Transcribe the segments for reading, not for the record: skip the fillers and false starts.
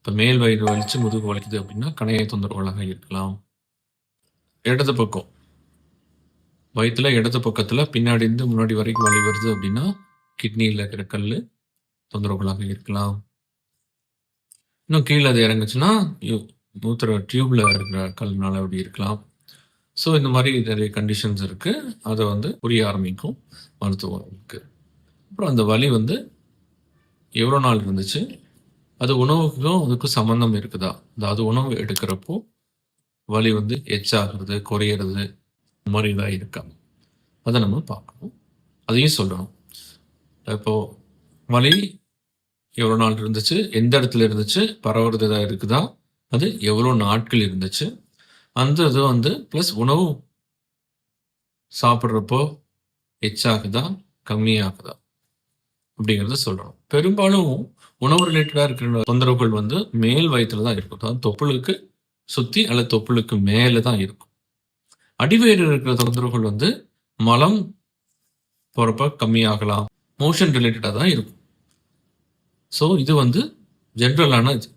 இப்போ மேல் வயிறு வலிச்சு முதுகு வலிக்குது அப்படின்னா கணைய தொந்தரவுகளாக இருக்கலாம். இடது பக்கம் வயிற்றுல இடது பக்கத்தில் பின்னாடி இருந்து முன்னாடி வரைக்கும் வலி வருது அப்படின்னா கிட்னியில் இருக்கிற கல் தொந்தரவுகளாக இருக்கலாம். இன்னும் கீழே அது இறங்குச்சுன்னா மூத்திர டியூப்ல இருக்கிற கல்னால அப்படி இருக்கலாம். ஸோ இந்த மாதிரி நிறைய கண்டிஷன்ஸ் இருக்குது. அதை புரிய ஆரம்பிக்கும் மருத்துவர்களுக்கு. அப்புறம் அந்த வலி எவ்வளோ நாள் இருந்துச்சு, அது உணவுக்கும் அதுக்கும் சம்மந்தம் இருக்குதா, அதாவது உணவு எடுக்கிறப்போ வலி எச்சாகிறது குறையிறது இந்த மாதிரி தான் இருக்கா, அதை நம்ம பார்க்கணும். அதையும் சொல்லணும். இப்போது வலி எவ்வளோ நாள் இருந்துச்சு, எந்த இடத்துல இருந்துச்சு, பரவுறதா இருக்குதா, அது எவ்வளோ நாட்கள் இருந்துச்சு, அந்த இது ப்ளஸ் உணவு சாப்பிட்றப்போ எச்சாகுதா கம்மியாகுதா அப்படிங்கிறத சொல்லணும். பெரும்பாலும் உணவு ரிலேட்டடாக இருக்கிற தொந்தரவுகள் மேல் வயிற்றுல தான் இருக்கும். அதாவது தொப்புளுக்கு சுற்றி அல்லது தொப்புளுக்கு மேலே தான் இருக்கும். அடிவயிறு இருக்கிற தொந்தரவுகள் மலம் போகிறப்ப கம்மியாகலாம், மோஷன் ரிலேட்டடாக தான் இருக்கும். ஸோ இது ஜென்ரலான இது.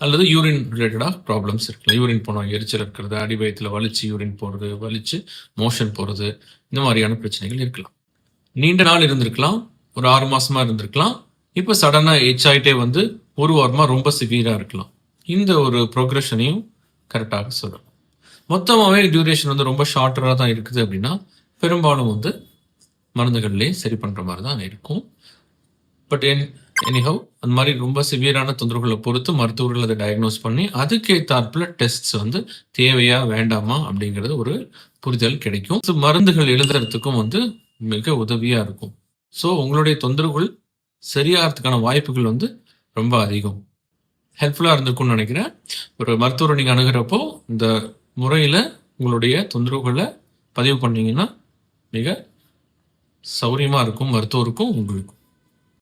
அல்லது யூரின் ரிலேட்டடாக ப்ராப்ளம்ஸ் இருக்கலாம். யூரின் போனால் எரிச்சல் இருக்கிறது, அடி வயிற்றுல வலிச்சு யூரின் போகிறது, வலிச்சு மோஷன் போகிறது, இந்த மாதிரியான பிரச்சனைகள் இருக்கலாம். நீண்ட நாள் இருந்திருக்கலாம், ஒரு 6 மாசமா இருந்திருக்கலாம். இப்போ சடனாக எச் ஆகிட்டே ஒரு வாரமாக ரொம்ப சிவியராக இருக்கலாம். இந்த ஒரு ப்ரோக்ரெஷனையும் கரெக்டாக சொல்லணும். மொத்தமாகவே டியூரேஷன் ரொம்ப ஷார்ட்டராக தான் இருக்குது அப்படின்னா பெரும்பாலும் மருந்துகள்லேயே சரி பண்ணுற மாதிரி தான் இருக்கும். பட் எனிஹவ் அந்த மாதிரி ரொம்ப சிவியரான தொந்தரவுகளை பொறுத்து மருத்துவர்கள் அதை டயக்னோஸ் பண்ணி அதுக்கேற்றாப்புல டெஸ்ட்ஸ் தேவையா வேண்டாமா அப்படிங்கிறது ஒரு புரிதல் கிடைக்கும். ஸோ மருந்துகள் எழுதுறதுக்கும் மிக உதவியாக இருக்கும். ஸோ உங்களுடைய தொந்தரவுகள் சரியாகிறதுக்கான வாய்ப்புகள் ரொம்ப அதிகம். ஹெல்ப்ஃபுல்லாக இருந்திருக்கும்னு நினைக்கிறேன். ஒரு மருத்துவரை நீங்கள் அணுகிறப்போ இந்த முறையில் உங்களுடைய தொந்தரவுகளை பதிவு பண்ணிங்கன்னா மிக சௌரியமாக இருக்கும் மருத்துவருக்கும் உங்களுக்கும்.